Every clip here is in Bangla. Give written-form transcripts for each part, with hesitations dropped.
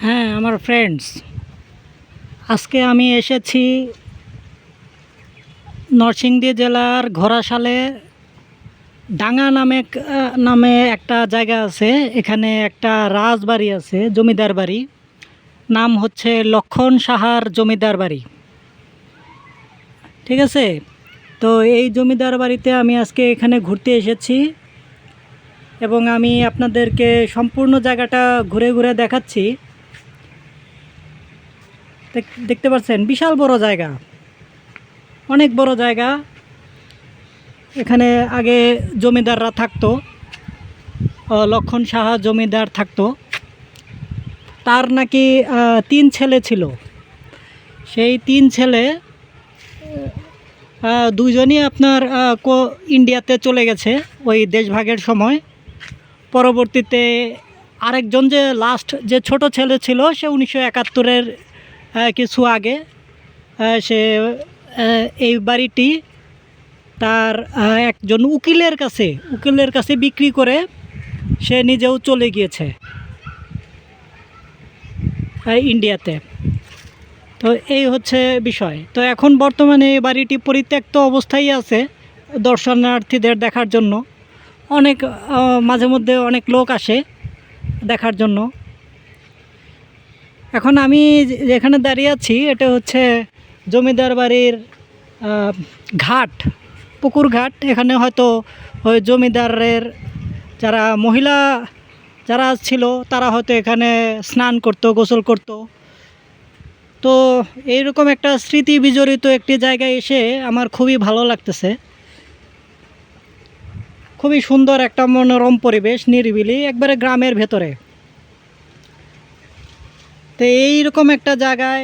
হ্যাঁ আমার ফ্রেন্ডস, আজকে আমি এসেছি নরসিংদী জেলার ঘোড়াশালে ডাঙ্গা নামে একটা জায়গা আছে। এখানে একটা রাজবাড়ি আছে, জমিদার বাড়ি। নাম হচ্ছে লক্ষণ সাহার জমিদার বাড়ি। ঠিক আছে, তো এই জমিদার বাড়িতে আমি আজকে এখানে ঘুরতে এসেছি এবং আমি আপনাদেরকে সম্পূর্ণ জায়গাটা ঘুরে ঘুরে দেখাচ্ছি। দেখতে পাচ্ছেন বিশাল বড় জায়গা, অনেক বড় জায়গা। এখানে আগে জমিদাররা থাকতো, লক্ষণ সাহা জমিদার থাকতো। তার নাকি 3 ছেলে ছিল। সেই 3 ছেলে দুজনই আপনার ইন্ডিয়াতে চলে গেছে ওই দেশভাগের সময়। পরবর্তীতে আরেকজন যে লাস্ট যে ছোট ছেলে ছিল, সে 1971-এর কিছু আগে সে এই বাড়িটি তার একজন উকিলের কাছে বিক্রি করে সে নিজেও চলে গিয়েছে ইন্ডিয়াতে। তো এই হচ্ছে বিষয়। তো এখন বর্তমানে এই বাড়িটি পরিত্যক্ত অবস্থায় আছে দর্শনার্থীদের দেখার জন্য। অনেক মাঝে মধ্যে অনেক লোক আসে দেখার জন্য। এখন আমি যেখানে দাঁড়িয়ে আছি, এটা হচ্ছে জমিদার বাড়ির ঘাট, পুকুর ঘাট। এখানে হয়তো ওই জমিদারের যারা মহিলা যারা ছিল, তারা হয়তো এখানে স্নান করতো, গোসল করতো। তো এইরকম একটা স্মৃতি বিজড়িত একটি জায়গায় এসে আমার খুবই ভালো লাগতেছে। খুবই সুন্দর একটা মনোরম পরিবেশ, নিরিবিলি, একবারে গ্রামের ভেতরে। তো এইরকম একটা জায়গায়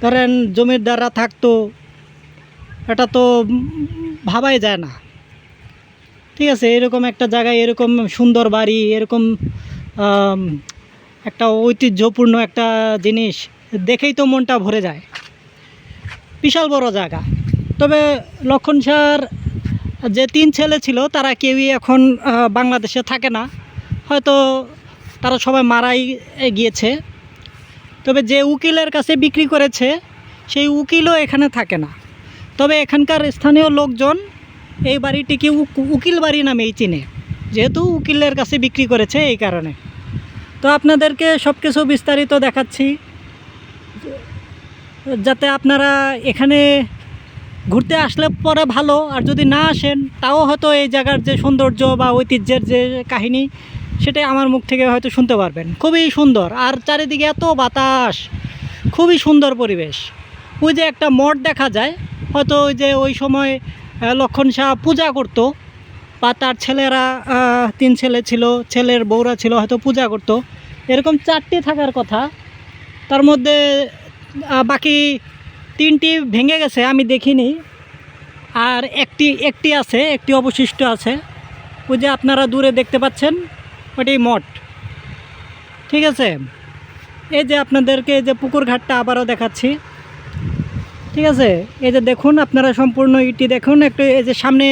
ধরেন জমিদাররা থাকতো, এটা তো ভাবাই যায় না। ঠিক আছে, এরকম একটা জায়গায় এরকম সুন্দর বাড়ি, এরকম একটা ঐতিহ্যপূর্ণ একটা জিনিস দেখেই তো মনটা ভরে যায়। বিশাল বড় জায়গা। তবে লক্ষণ সাহার যে 3 ছেলে ছিল, তারা কেউই এখন বাংলাদেশে থাকে না। হয়তো তারা সবাই মারাই গিয়েছে। তবে যে উকিলের কাছে বিক্রি করেছে, সেই উকিলও এখানে থাকে না। তবে এখানকার স্থানীয় লোকজন এই বাড়িটিকে উকিল বাড়ি নামেই চিনে, যেহেতু উকিলের কাছে বিক্রি করেছে এই কারণে। তো আপনাদেরকে সব কিছু বিস্তারিত দেখাচ্ছি, যাতে আপনারা এখানে ঘুরতে আসলে পরে ভালো, আর যদি না আসেন তাও হয়তো এই জায়গার যে সৌন্দর্য বা ঐতিহ্যের যে কাহিনী, সেটাই আমার মুখ থেকে হয়তো শুনতে পারবেন। খুবই সুন্দর, আর চারিদিকে এত বাতাস, খুবই সুন্দর পরিবেশ। ওই যে একটা মঠ দেখা যায়, হয়তো ওই যে ওই সময় লক্ষণ সাহা পূজা করত, বা তার ছেলেরা 3 ছেলে ছিল, ছেলের বউরা ছিল, হয়তো পূজা করত। এরকম 4টি থাকার কথা, তার মধ্যে বাকি 3টি ভেঙে গেছে, আমি দেখিনি। আর একটি আছে, একটি অবশিষ্ট আছে। ওই যে আপনারা দূরে দেখতে পাচ্ছেন, ওইটাই মঠ। ঠিক আছে, এই যে আপনাদেরকে এই যে পুকুর ঘাটটা আবারও দেখাচ্ছি। ঠিক আছে, এই যে দেখুন, আপনারা সম্পূর্ণ ইটি দেখুন একটু। এই যে সামনে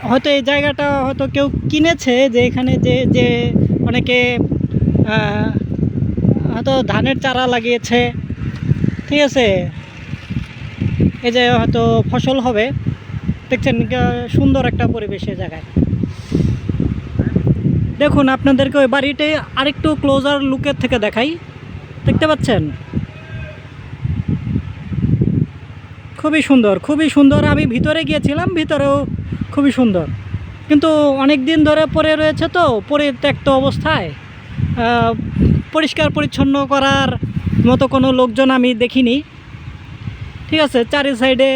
হয়তো এই জায়গাটা হয়তো কেউ কিনেছে, যে এখানে যে অনেকে হয়তো ধানের চারা লাগিয়েছে। ঠিক আছে, এই যে হয়তো ফসল হবে। দেখছেন সুন্দর একটা পরিবেশের জায়গায়। দেখুন আপনাদেরকে ওই বাড়িতে আরেকটু ক্লোজার লুকের থেকে দেখাই। দেখতে পাচ্ছেন, খুবই সুন্দর, খুবই সুন্দর। আমি ভিতরে গিয়েছিলাম, ভিতরেও খুবই সুন্দর, কিন্তু অনেক দিন ধরে পড়ে রয়েছে, তো পরিত্যক্ত অবস্থায়। পরিষ্কার পরিচ্ছন্ন করার মতো কোনো লোকজন আমি দেখিনি। ঠিক আছে, চারি সাইডে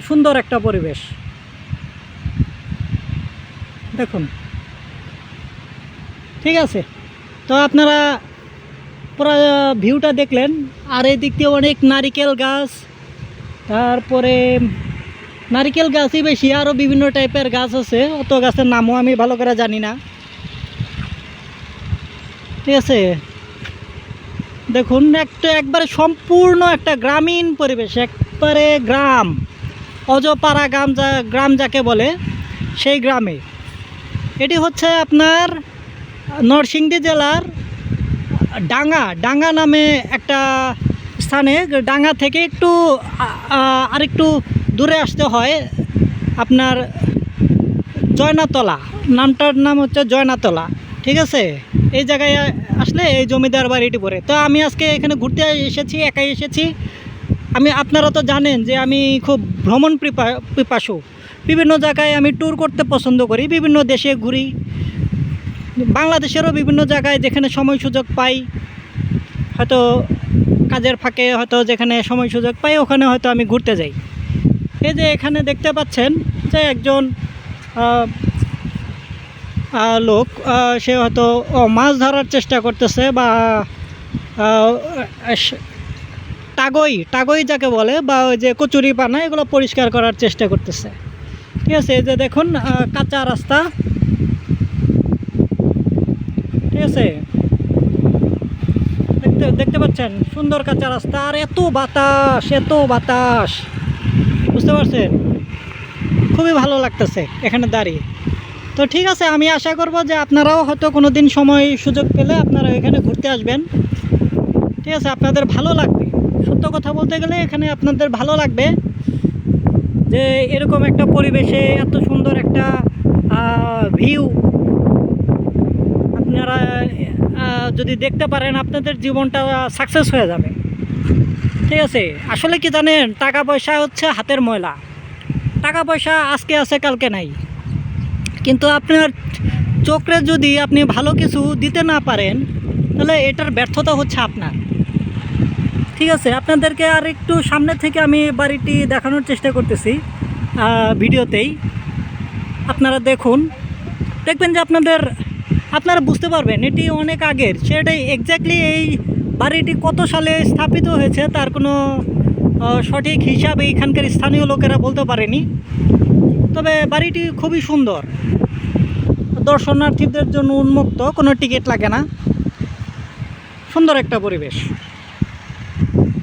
সুন্দর একটা পরিবেশ দেখুন। ঠিক আছে, তো আপনারা পুরো ভিউটা দেখলেন। আর এই দিক দিয়ে অনেক নারিকেল গাছ, তারপরে নারিকেল গাছই বেশি, আরও বিভিন্ন টাইপের গাছ আছে। অত গাছের নামও আমি ভালো করে জানি না। ঠিক আছে, দেখুন একবারে সম্পূর্ণ একটা গ্রামীণ পরিবেশ, একবারে গ্রাম, অজপাড়া গ্রাম যাকে বলে, সেই গ্রামে। এটি হচ্ছে আপনার নরসিংদী জেলার ডাঙ্গা ডাঙ্গা নামে একটা স্থানে, ডাঙ্গা থেকে একটু আরেকটু দূরে আসতে হয় আপনার জয়নাতলা, নামটার নাম হচ্ছে জয়নাতলা, ঠিক আছে। এই জায়গায় আসলে এই জমিদার বাড়িটি পড়ে। তো আমি আজকে এখানে ঘুরতে এসেছি, একাই এসেছি। আপনারা তো জানেন যে আমি খুব ভ্রমণ পিপাসু, বিভিন্ন জায়গায় আমি ট্যুর করতে পছন্দ করি, বিভিন্ন দেশে ঘুরি, বাংলাদেশেরও বিভিন্ন জায়গায় যেখানে সময় সুযোগ পাই, হয়তো কাজের ফাঁকে হয়তো যেখানে সময় সুযোগ পাই ওখানে হয়তো আমি ঘুরতে যাই। এই যে এখানে দেখতে পাচ্ছেন যে একজন লোক, সে হয়তো মাছ ধরার চেষ্টা করতেছে, বা টাগই টাগই যাকে বলে, বা ওই যে কচুরি পানা, এগুলো পরিষ্কার করার চেষ্টা করতেছে, ঠিক আছে। এই যে দেখুন কাঁচা রাস্তা, ঠিক আছে, দেখতে পাচ্ছেন সুন্দর কাঁচা রাস্তা, আর এত বাতাস, এত বাতাস, বুঝতে পারছেন, খুবই ভালো লাগতেছে এখানে দাঁড়িয়ে। তো ঠিক আছে, আমি আশা করব যে আপনারাও হয়তো কোনো দিন সময় সুযোগ পেলে আপনারা এখানে ঘুরতে আসবেন, ঠিক আছে। আপনাদের ভালো লাগবে, সত্য কথা বলতে গেলে এখানে আপনাদের ভালো লাগবে যে এরকম একটা পরিবেশে এত সুন্দর একটা ভিউ আপনারা যদি দেখতে পারেন, আপনাদের জীবনটা সাকসেস হয়ে যাবে, ঠিক আছে। আসলে কি জানেন, টাকা পয়সা হচ্ছে হাতের ময়লা, টাকা পয়সা আজকে আছে কালকে নাই, কিন্তু আপনার চোখে যদি আপনি ভালো কিছু দিতে না পারেন, তাহলে এটার ব্যর্থতা হচ্ছে আপনার, ঠিক আছে। আপনাদেরকে আর একটু সামনে থেকে আমি বাড়িটি দেখানোর চেষ্টা করতেছি ভিডিওতেই, আপনারা দেখবেন যে আপনারা বুঝতে পারবেন এটি অনেক আগের, সেটাই এক্স্যাক্টলি এই বাড়িটি কত সালে স্থাপিত হয়েছে তার কোনো সঠিক হিসাব এখানকার স্থানীয় লোকেরা বলতে পারেনি, তবে বাড়িটি খুবই সুন্দর, দর্শনার্থীদের জন্য উন্মুক্ত, কোনো টিকিট লাগে না, সুন্দর একটা পরিবেশ,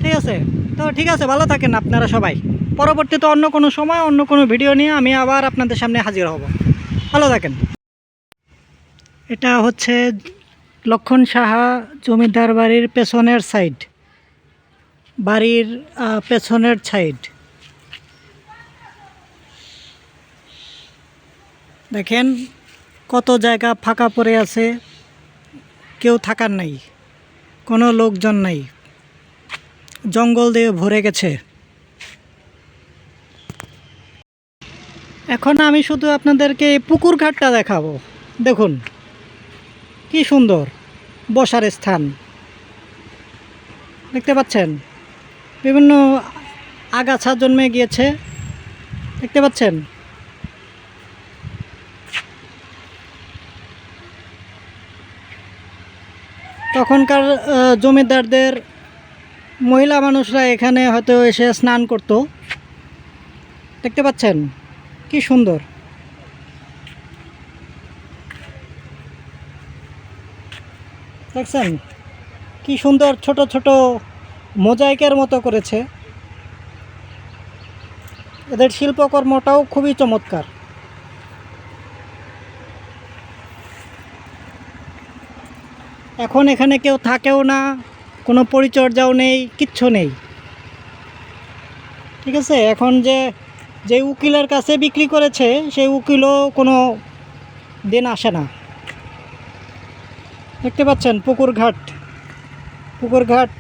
ঠিক আছে। তো ঠিক আছে, ভালো থাকেন আপনারা সবাই। পরবর্তীতে অন্য কোনো সময় অন্য কোনো ভিডিও নিয়ে আমি আবার আপনাদের সামনে হাজির হব। ভালো থাকেন। এটা হচ্ছে লক্ষণ সাহা জমিদার বাড়ির পেছনের সাইড, বাড়ির পেছনের সাইড দেখেন কত জায়গা ফাঁকা পড়ে আছে, কেউ থাকার নাই, কোনো লোকজন নাই, জঙ্গল দিয়ে ভরে গেছে। এখন আমি শুধু আপনাদেরকে পুকুর ঘাটটা দেখাবো, দেখুন কি সুন্দর বসার স্থান, দেখতে পাচ্ছেন বিভিন্ন আগাছা জন্মে গিয়েছে, দেখতে পাচ্ছেন। তখনকার জমিদারদের মহিলা মানুষরা এখানে হয়তো এসে স্নান করত, দেখতে পাচ্ছেন কি সুন্দর। দেখছেন কি সুন্দর ছোট ছোট মোজাইকের মতো করেছে, এদের শিল্পকর্মটাও খুবই চমৎকার। এখন এখানে কেউ থাকেও না, কোনো পরিচর্যাও নেই, কিচ্ছু নেই, ঠিক আছে। এখন যে উকিলের কাছে বিক্রি করেছে সেই উকিলও কোনো দিন আসে না, দেখতে পাচ্ছেন পুকুর ঘাট,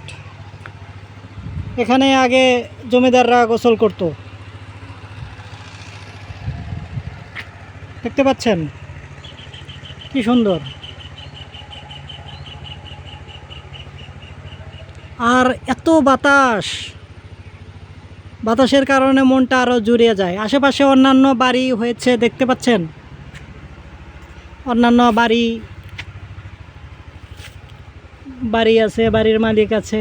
এখানে আগে জমিদাররা গোসল করত, দেখতে পাচ্ছেন কি সুন্দর। আর এত বাতাসের কারণে মনটা আরও জুড়িয়ে যায়। আশেপাশে অন্যান্য বাড়ি হয়েছে, দেখতে পাচ্ছেন অন্যান্য বাড়ি আছে, বাড়ির মালিক আছে,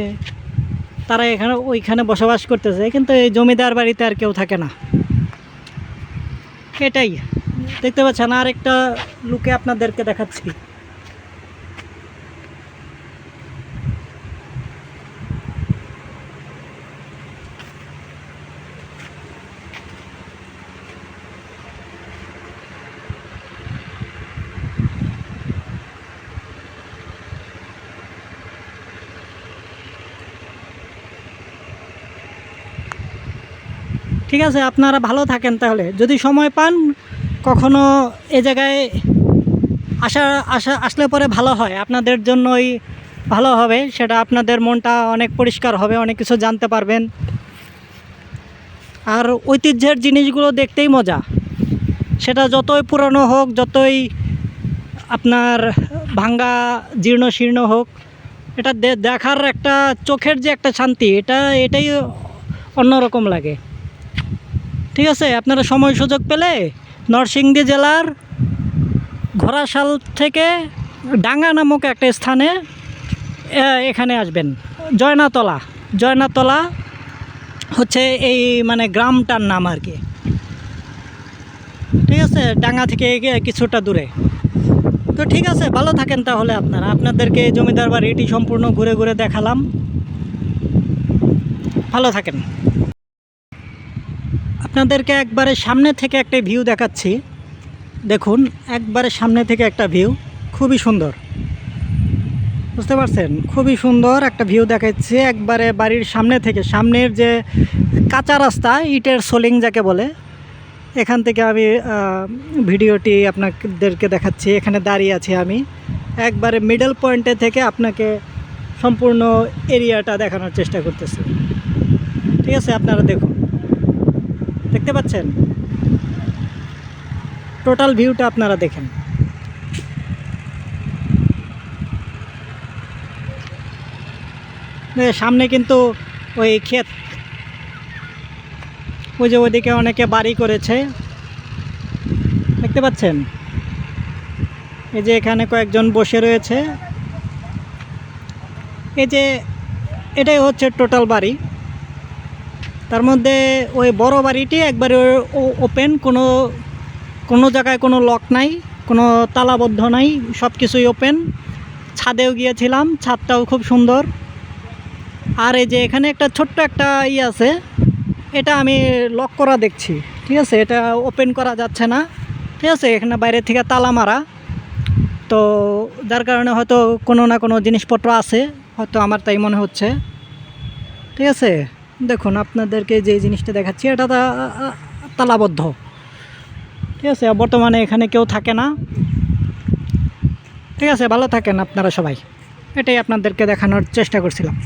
তারা ওইখানে বসবাস করতেছে, কিন্তু এই জমিদার বাড়িতে আর কেউ থাকে না, এটাই দেখতে পাচ্ছেন। আর একটা লুকে আপনাদেরকে দেখাচ্ছি, ঠিক আছে, আপনারা ভালো থাকেন তাহলে। যদি সময় পান কখনো এ জায়গায় আসলে পরে ভালো হয়, আপনাদের জন্যই ভালো হবে, সেটা আপনাদের মনটা অনেক পরিষ্কার হবে, অনেক কিছু জানতে পারবেন। আর ঐতিহ্যের জিনিসগুলো দেখতেই মজা, সেটা যতই পুরনো হোক, যতই আপনার ভাঙ্গা জীর্ণ শীর্ণ হোক, এটা দেখার একটা চোখের যে একটা শান্তি, এটাই অন্যরকম লাগে। ঠিক আছে, আপনারা সময় সুযোগ পেলে নরসিংদী জেলার ঘোড়াশাল থেকে ডাঙ্গা নামক একটা স্থানে এখানে আসবেন। জয়নাতলা হচ্ছে এই মানে গ্রামটার নাম আর কি। ঠিক আছে, ডাঙ্গা থেকে কিছুটা দূরে। তো ঠিক আছে, ভালো থাকেন তাহলে আপনারা। আপনাদেরকে জমিদার বাড়িটি সম্পূর্ণ ঘুরে ঘুরে দেখালাম। ভালো থাকেন। আপনাদেরকে একবারে সামনে থেকে একটা ভিউ দেখাচ্ছি। দেখুন, একবারে সামনে থেকে একটা ভিউ, খুবই সুন্দর, বুঝতে পারছেন? খুবই সুন্দর একটা ভিউ দেখাচ্ছে একবারে বাড়ির সামনে থেকে। সামনের যে কাঁচা রাস্তা, ইটের সোলিং যাকে বলে, এখান থেকে আমি ভিডিওটি আপনাদেরকে দেখাচ্ছি। এখানে দাঁড়িয়ে আছি আমি, একবারে মিডল পয়েন্টে থেকে আপনাকে সম্পূর্ণ এরিয়াটা দেখানোর চেষ্টা করতেছি। ঠিক আছে, আপনারা দেখুন, দেখতে পাচ্ছেন? টোটাল ভিউটা আপনারা দেখেন। সামনে কিন্তু ওই ক্ষেত, ওই যে ওইদিকে অনেকে বাড়ি করেছে, দেখতে পাচ্ছেন? এই যে এখানে কয়েকজন বসে রয়েছে। এই যে এটাই হচ্ছে টোটাল বাড়ি। তার মধ্যে ওই বড় বাড়িটি একবারে ওপেন, কোনো জায়গায় কোনো লক নাই, কোনো তালাবদ্ধ নাই, সব কিছুই ওপেন। ছাদেও গিয়েছিলাম, ছাদটাও খুব সুন্দর। আর এই যে এখানে একটা ছোট্ট একটা আছে, এটা আমি লক করা দেখছি। ঠিক আছে, এটা ওপেন করা যাচ্ছে না। ঠিক আছে, এখানে বাইরে থেকে তালা মারা, তো যার কারণে হয়তো কোনো না কোনো জিনিসপত্র আছে, হয়তো আমার তাই মনে হচ্ছে। ঠিক আছে, দেখুন আপনাদেরকে যে জিনিসটা দেখাচ্ছি, এটা তালাবদ্ধ। ঠিক আছে, বর্তমানে এখানে কেউ থাকে না। ঠিক আছে, ভালো থাকেন আপনারা সবাই। এটাই আপনাদেরকে দেখানোর চেষ্টা করছিলাম।